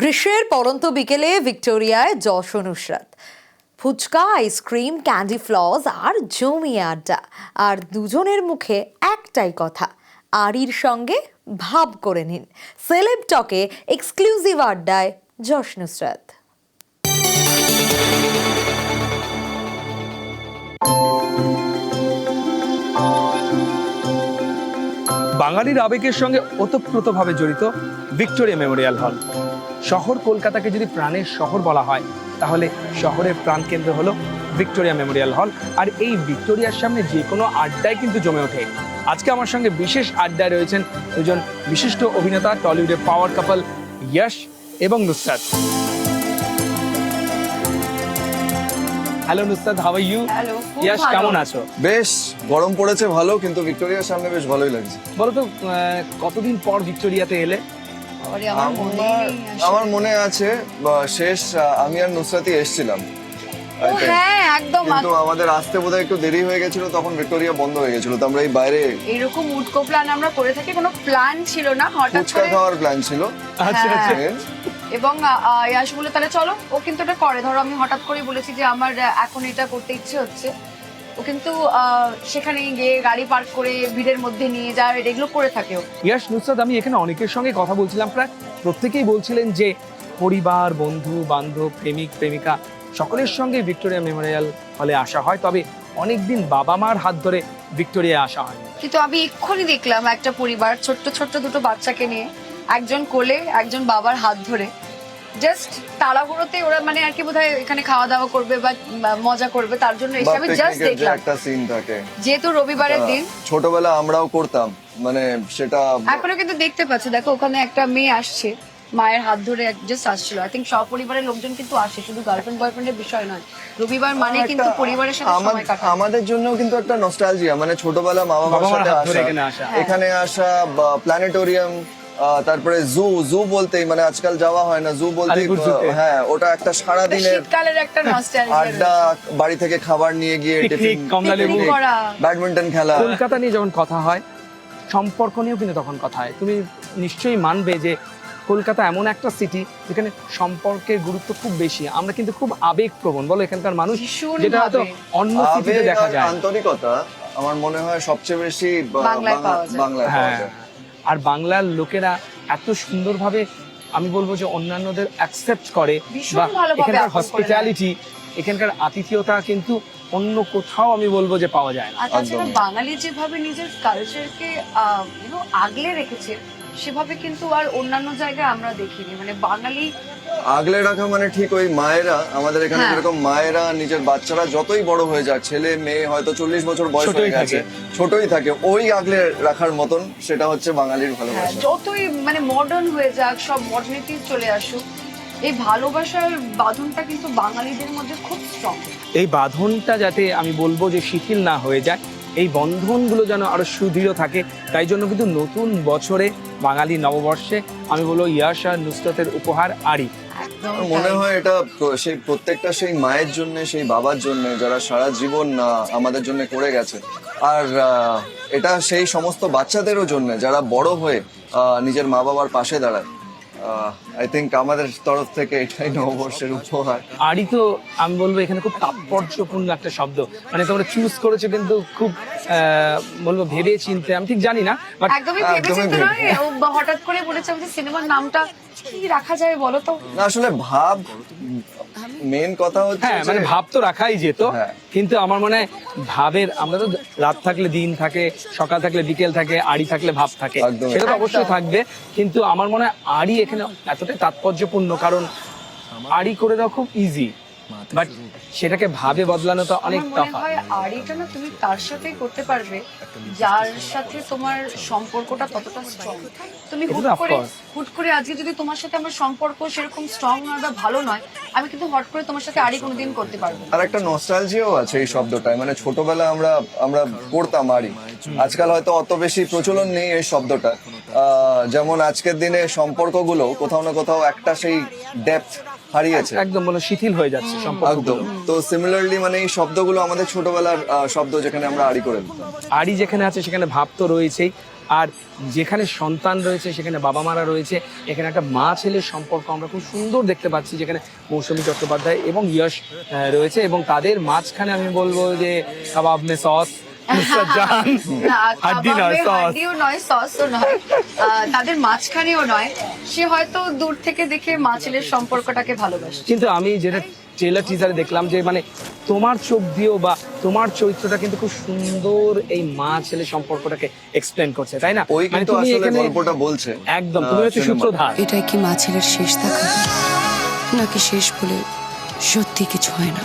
গ্রীষ্মের পরন্ত বিকেলে ভিক্টোরিয়ায় যশ ও Nusrat. Phuchka, ice cream, candy floss আর জমিয়ে আড্ডা। আর দুজনের মুখে একটাই কথা, আরির সঙ্গে ভাব করে নিন। সেলেব টকে এক্সক্লুসিভ আড্ডায় যশ নুসরাত। বাঙালির আবেগের সঙ্গে ওতপ্রোতভাবে জড়িত ভিক্টোরিয়া মেমোরিয়াল হল। শহর কলকাতাকে যদি প্রাণের শহর বলা হয়, তাহলে শহরের প্রাণকেন্দ্র হলো ভিক্টোরিয়া মেমোরিয়াল হল। আর এই ভিক্টোরিয়ার সামনে যে কোনো আড্ডায় কিন্তু জমে ওঠে। আজকে আমার সঙ্গে বিশেষ আড্ডায় রয়েছেন দুজন বিশিষ্ট অভিনেতা, টলিউডের পাওয়ার কাপল যশ এবং Nusrat. Hello Nusrat, how are you? Hello, Yash, কেমন আছো? বেশ গরম পড়েছে ভালো, কিন্তু ভিক্টোরিয়ার সামনে বেশ ভালোই লাগছে। বলো তো, কতদিন পর ভিক্টোরিয়াতে এলে? আমার মনে আছে শেষ আমি আর নুসরাতই এসেছিলাম, হ্যাঁ একদম। কিন্তু আমাদের আসতে বোধহয় একটু দেরি হয়ে গেছিল, তখন ভিক্টোরিয়া বন্ধ হয়ে গেছিল। তো আমরা এই বাইরে এরকম উটকো প্ল্যান আমরা করে থাকি, কোনো প্ল্যান ছিল না, হঠাৎ ফুচকা করে। খাওয়ার প্ল্যান ছিল। আচ্ছা আচ্ছা। এবং ইয়াশ বলে তাহলে চলো, ও কিন্তু এটা করে। ধরো আমি হঠাৎ করে বলেছি যে আমার এখন এটা করতে ইচ্ছে হচ্ছে, ও কিন্তু সেখানে গিয়ে গাড়ি পার্ক করে ভিড়ের মধ্যে নিয়ে যায়, এগুলো করে থাকে ও। যশ, নুসরাত, আমি এখানে অনেকের সঙ্গে কথা বলছিলাম, প্রায় প্রত্যেকেই বলছিলেন যে পরিবার, বন্ধু বান্ধব, প্রেমিক প্রেমিকা সকলের সঙ্গে ভিক্টোরিয়া মেমোরিয়াল হলে আসা হয়, তবে অনেকদিন বাবা মার হাত ধরে ভিক্টোরিয়া আসা হয়। কিন্তু আমি এক্ষুনি দেখলাম একটা পরিবার ছোট্ট ছোট্ট দুটো বাচ্চাকে নিয়ে, একজন কোলে একজন বাবার হাত ধরে, জাস্ট তাড়াহুড়োতে ওরা মানে আর কি বোধহয় এখানে খাওয়া দাওয়া করবে বা মজা করবে, তার জন্য এসে আমি জাস্ট দেখলাম। একটা সিন থাকে, যেহেতু রবিবারের দিন, ছোটবেলা আমরাও করতাম, মানে সেটা এখনো কিন্তু দেখতে পাচ্ছি। দেখো ওখানে একটা মেয়ে আসছে, মায়ের হাত ধরে জাস্ট আসছিল। আই থিঙ্ক সপরিবারের লোকজন কিন্তু আসে, শুধু গার্লফ্রেন্ড বয়ফ্রেন্ডের বিষয় নয়, রবিবার মানে কিন্তু পরিবারের সাথে সময় কাটানো। আমাদের জন্য কিন্তু একটা নস্টালজিয়া, মানে ছোটবেলা মা বাবার বাবা মার সাথে হাত ধরে আসা, এখানে আসা, প্ল্যানেটোরিয়াম, তারপরে জু বলতেই, মানে আজকাল যাওয়া হয় না, জু বলতেই আলিপুর জুতে। হ্যাঁ, ওটা একটা সারা দিনের শীতকালের একটা নস্টালজিয়া, আড্ডা, বাড়ি থেকে খাবার নিয়ে গিয়ে পিকনিক, কমলা লেবু, ব্যাডমিন্টন খেলা। কলকাতা নিয়ে যখন কথা হয়, সম্পর্ক নিয়েও কিন্তু তখন কথা হয়। তুমি নিশ্চয়ই মানবে যে কলকাতা এমন একটা সিটি যেখানে সম্পর্কের গুরুত্ব খুব বেশি। আমরা কিন্তু খুব আবেগপ্রবণ, বলো এখানকার মানুষ, ভীষণ যেটা হয়তো ভাবে। অন্য সিটিতে আবেগ দেখা আর যায়। আন্তরিকতা আমার মনে হয় সবচেয়ে বেশি বাংলায় পাওয়া যায়। বাংলায় পাওয়া হ্যাঁ, যায়। আর বাংলার লোকেরা এত সুন্দরভাবে, আমি বলবো যে অন্যান্যদের অ্যাকসেপ্ট করে, ভীষণ বা ভালোভাবে এখানকার আপন করে হসপিটালিটি, এখানকার আতিথেয়তা কিন্তু অন্য কোথাও আমি বলবো যে পাওয়া যায় না। আর তাছাড়া একদমই। বাঙালি যেভাবে নিজের কালচারকে আগলে রেখেছে, সেভাবে কিন্তু আর অন্যান্য জায়গায় আমরা দেখিনি। মানে বাঙালি আগলে রাখা মানে ঠিক ওই মায়েরা, আমাদের এখানে হ্যাঁ। যেরকম মায়েরা নিজের বাচ্চারা যতই বড় হয়ে যাক, ছেলে মেয়ে হয়তো 40 বছর বয়স ছোটই হয়ে গেছে, ছোটই থাকে, ওই আগলে রাখার মতন, সেটা হচ্ছে বাঙালির ভালোবাসা। যতই মানে মডার্ন হয়ে যাক, সব মডার্নিটি চলে আসুক, এই ভালোবাসার বাঁধনটা কিন্তু বাঙালিদের মধ্যে খুব স্ট্রং। এই বাঁধনটা যাতে আমি বলবো যে শিথিল না হয়ে যায়, এই বন্ধনগুলো যেন আরো সুদৃঢ় থাকে, তাই জন্য কিন্তু নতুন বছরে, বাঙালি নববর্ষে আমি বলবো যশ আর নুসরাতের উপহার আরি। একদম আমার মনে হয় এটা সেই প্রত্যেকটা সেই মায়ের জন্য, সেই বাবার জন্য, যারা সারা জীবন আমাদের জন্য করে গেছে। আর এটা সেই সমস্ত বাচ্চাদেরও জন্য যারা বড় হয়ে নিজের মা বাবার পাশে দাঁড়ায়। আই থিঙ্ক আমাদের তরফ থেকে এটাই নববর্ষের উপহার। আরি তো আমি বলবো এখানে খুব তাৎপর্যপূর্ণ একটা শব্দ, মানে তোমরা চুজ করেছো কিন্তু খুব বলবো ভেবে চিনতে, আমি ঠিক জানি না, বাট একদমই ভেবেচিন্তে নয়, ও হঠাৎ করে বলেছে যে সিনেমার নামটা কি রাখা যায় বলো তো। না, আসলে ভাব মেন কথা হচ্ছে হ্যাঁ, মানে ভাব তো রাখাই যেত, হ্যাঁ। কিন্তু আমার মনে হয় ভাবের, আমরা তো রাত থাকলে দিন থাকে, সকাল থাকলে বিকেল থাকে, আড়ি থাকলে ভাব থাকে, একদম। সেটা তো অবশ্যই থাকবে, কিন্তু আমার মনে হয় আড়ি এখানে এতটাই তাৎপর্যপূর্ণ, কারণ আড়ি করে দেওয়া খুব ইজি, বাট সেটাকে ভাবে বদলানো তো অনেক আমার মনে তফাৎ। হয় আর এটা না তুমি তার সাথেই করতে পারবে যার সাথে তোমার সম্পর্কটা ততটা স্ট্রং। তুমি এটা হুট তো of করে course। আজকে যদি তোমার সাথে আমার সম্পর্ক সেরকম স্ট্রং নয় বা ভালো নয়, আমি কিন্তু হট করে তোমার সাথে আরই কোনোদিন করতে পারবো না। আর একটা নস্টালজিয়াও আছে এই শব্দটায়, মানে ছোটবেলা আমরা করতাম আরই, আজকাল হয়তো অত বেশি প্রচলন নেই এই শব্দটা। যেমন আজকের দিনে সম্পর্কগুলো কোথাও না কোথাও একটা সেই ডেপথ হারিয়েছে, একদম বলো শিথিল হয়ে যাচ্ছে সম্পর্ক। একদম। তো সিমিলারলি মানে এই শব্দগুলো আমাদের ছোটবেলার শব্দ, যেখানে আমরা আড়ি করে দিতাম। আড়ি যেখানে আছে সেখানে ভাব তো রয়েছেই, আর যেখানে সন্তান রয়েছে সেখানে বাবা মারা রয়েছে, এখানে একটা মা ছেলের সম্পর্ক আমরা খুব সুন্দর দেখতে পাচ্ছি, যেখানে মৌসুমী চট্টোপাধ্যায় এবং ইয়শ রয়েছে, এবং তাদের মাঝখানে আমি বলবো যে কাবাব মে সস, নুসরাত জাহান, হাড্ডি নয় সস, হাড্ডিও নয়, সসও নয়, তাদের মাঝখানেও নয়। সে হয়তো দূর থেকে দেখে মা ছেলের সম্পর্কটাকে ভালোবাসে। কিন্তু আমি যেটা ট্রেলার টিজারে দেখলাম যে মানে তোমার চোখ দিয়েও বা তোমার চরিত্রটা কিন্তু খুব সুন্দর এই মা ছেলে সম্পর্কটাকে এক্সপ্লেন করছে, তাই না? ওই মানে কিন্তু তুমি আসলে এখানে গল্পটা বলছে। একদম তুমি হচ্ছে সিনেমা। সূত্রধার। এটাই কি মা ছেলের শেষ দেখা, নাকি শেষ বলে সত্যি কিছু হয় না?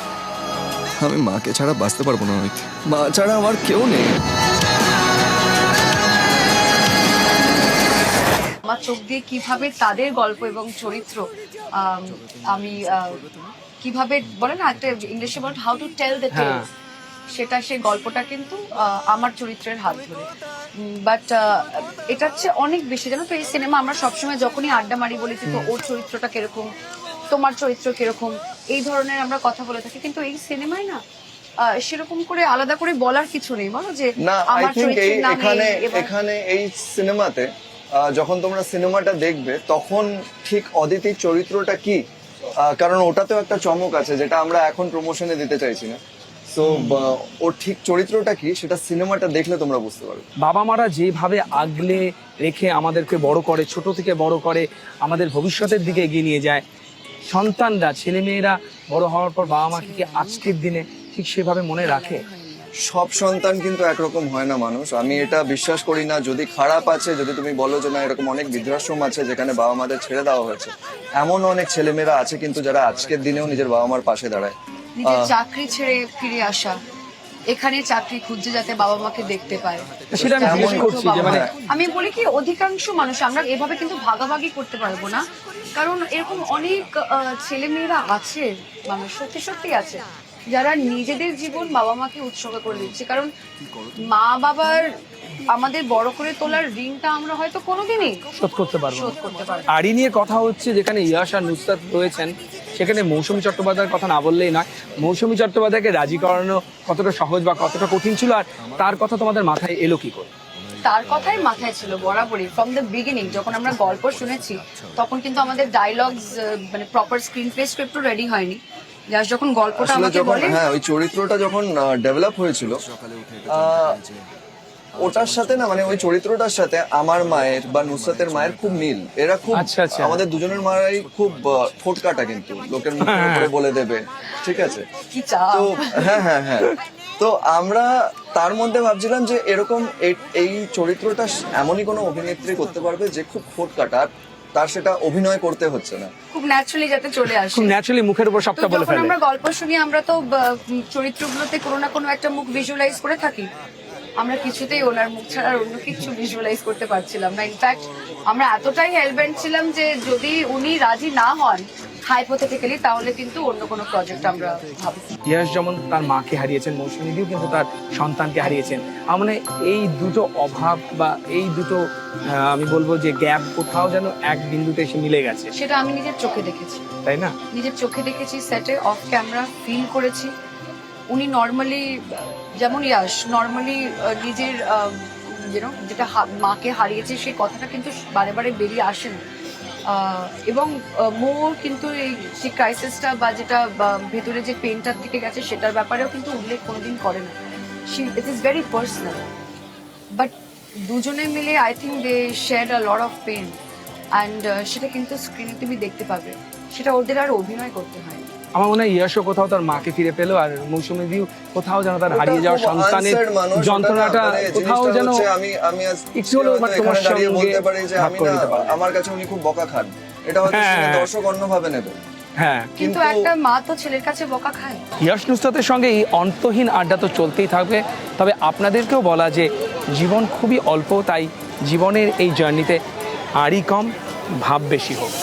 আমি মাকে ছাড়া বাঁচতে পারবো না, অমিত। মা ছাড়া আমার কেউ নেই। আমার চোখ দিয়ে কিভাবে তাদের গল্প এবং চরিত্র আমি কিভাবে বলে না একটা ইংলিশে বলে হাউ টু টেল দ্য টেল, হ্যাঁ। সেটা সেই গল্পটা কিন্তু আমার চরিত্রের হাত ধরে। বাট এটা হচ্ছে অনেক বেশি, জানো তো এই সিনেমা আমরা সবসময় যখনই আড্ডা মারি বলেছি তো ওর চরিত্রটা কিরকম, তোমার চরিত্র কিরকম, এই ধরনের আমরা কথা বলে থাকি, কিন্তু এই সিনেমায় না সেরকম করে আলাদা করে বলার কিছু নেই, বলো যে না, আই আমার থিঙ্ক চরিত্রের নামে এখানে এই সিনেমাতে যখন তোমরা সিনেমাটা দেখবে তখন ঠিক অদিতির চরিত্রটা কি, কারণ ওটাতেও একটা চমক আছে যেটা আমরা এখন প্রমোশনে দিতে চাইছি না। সো ওর ঠিক চরিত্রটা কি সেটা সিনেমাটা দেখলে তোমরা বুঝতে পারবে। বাবা মারা যেভাবে আগলে রেখে আমাদেরকে বড় করে, ছোট থেকে বড় করে আমাদের ভবিষ্যতের দিকে এগিয়ে নিয়ে যায়, সন্তানরা ছেলেমেয়েরা বড় হওয়ার পর বাবা মাকে কি আজকের দিনে ঠিক সেভাবে মনে রাখে? সব সন্তান কিন্তু একরকম হয় না মানুষ, আমি এটা বিশ্বাস করি না। যদি খারাপ আছে, যদি তুমি বলো যে না এরকম অনেক বৃদ্ধাশ্রম আছে যেখানে বাবা মাদের ছেড়ে দেওয়া হয়েছে, এমন অনেক ছেলেমেয়েরা আছে কিন্তু যারা আজকের দিনেও নিজের বাবা মার পাশে দাঁড়ায়। নিজের চাকরি ছেড়ে ফিরে আসা, এখানে চাকরি খুঁজছে যাতে বাবা মাকে দেখতে পায়। সেটা আমি জিজ্ঞেস করছি যে মানে আমি বলি কি অধিকাংশ মানুষ আমরা এভাবে কিন্তু ভাগাভাগি করতে পারবো না, কারণ এরকম অনেক ছেলে মেয়েরা আছে, মানুষ সত্যি সত্যি আছে যারা নিজেদের জীবন বাবা মাকে উৎসর্গ করে দিচ্ছে। কারণ মা বাবার আমাদের বড় করে তোলার ঋণটা আমরা হয়তো কোনোদিনই শোধ করতে পারবো না। শোধ করতে পারবো না। আড়ি নিয়ে কথা হচ্ছে, যেখানে ইয়াশ আর নুসরাত রয়েছেন সেখানে মৌসুমী চট্টোপাধ্যায়ের কথা না বললেই নয়। মৌসুমী চট্টোপাধ্যায়কে রাজি করানো কতটা সহজ বা কতটা কঠিন ছিল, আর তার কথা তোমাদের মাথায় এলো কি করে? তার কথাই মাথায় ছিল বরাবরই ফ্রম দ্য বিগিনিং। যখন আমরা গল্প শুনেছি তখন কিন্তু আমাদের ডায়লগস মানে প্রপার স্ক্রিন প্লে স্ক্রিপ্টও রেডি হয়নি। যখন গল্পটা আসলে আমাকে যখন বলে ওই চরিত্রটা যখন ডেভেলপ হয়েছিল, ওটার সাথে না মানে ওই চরিত্রটার সাথে আমার মায়ের বা নুসরাতের মায়ের খুব মিল। এরা খুব আচ্ছা, আচ্ছা। আমাদের দুজনের মায়েরই খুব ঠোঁট কাটা, কিন্তু লোকের মুখের উপরে বলে দেবে, ঠিক আছে? কি চা তো হ্যাঁ তো আমরা তার মধ্যে ভাবছিলাম যে এরকম এই চরিত্রটা এমনই কোনো অভিনেত্রী করতে পারবে যে খুব ঠোঁট কাটা, আর তার সেটা অভিনয় করতে হচ্ছে না, খুব ন্যাচারালি যাতে চলে আসে। খুব ন্যাচারালি মুখের উপর তো সবটা বলে যখন ফেলে। আমরা গল্প শুনি আমরা তো চরিত্রগুলোতে কোনো না কোনো একটা মুখ ভিজুয়ালাইজ করে থাকি, আমরা কিছুতেই ওনার মুখ ছাড়া আর অন্য কিছু ভিজুয়ালাইজ করতে পারছিলাম না। ইনফ্যাক্ট আমরা এতটাই হেলবেন্ট ছিলাম যে যদি উনি রাজি না হন হাইপোথেটিক্যালি, তাহলে কিন্তু অন্য কোনো প্রজেক্ট আমরা ভাবছি। ইয়াশ যেমন তার মাকে হারিয়েছেন, মৌসুমীদিও কিন্তু তার সন্তানকে হারিয়েছেন। আমার মানে এই দুটো অভাব বা এই দুটো আমি বলবো যে গ্যাপ কোথাও যেন এক বিন্দুতে এসে মিলে গেছে, সেটা আমি নিজের চোখে দেখেছি, তাই না? নিজের চোখে দেখেছি, সেটে অফ ক্যামেরা ফিল করেছি। উনি নর্মালি যেমন ইয়াশ নর্মালি নিজের যেটা মাকে হারিয়েছে সেই কথাটা কিন্তু বারে বারে বেরিয়ে আসে না, এবং মোর কিন্তু এই যে ক্রাইসিসটা বা যেটা ভেতরে যে পেনটার দিকে গেছে সেটার ব্যাপারেও কিন্তু উল্লেখ কোনোদিন করে না। It is very personal, but দুজনে মিলে I think they share a lot of pain, and সেটা কিন্তু স্ক্রিনে তুমি দেখতে পাবে, সেটা ওদের আর অভিনয় করতে হয়। আমার মনে হয় ইয়াশও কোথাও তার মাকে ফিরে পেলো, আর মৌসুমীদিও কোথাও যেন তার হারিয়ে যাওয়া সন্তানের যন্ত্রণাটা কোথাও যেন আমি আজ একটু হলেও তোমার এখানে দাঁড়িয়ে সঙ্গে বলতে পারি যে ভাগ আমি করে না, নিতে পারবো। আমার কাছে উনি খুব বকা খান, এটা হয়তো শুনে হ্যাঁ। দর্শক অন্যভাবে নেবে, হ্যাঁ, কিন্তু একটা মা তো ছেলের কাছে বকা খায়। ইয়াশ নুসরাতের সঙ্গে এই অন্তহীন আড্ডা তো চলতেই থাকবে, তবে আপনাদেরকেও বলা যে জীবন খুবই অল্প, তাই জীবনের এই জার্নিতে আরই কম ভাব বেশি হোক।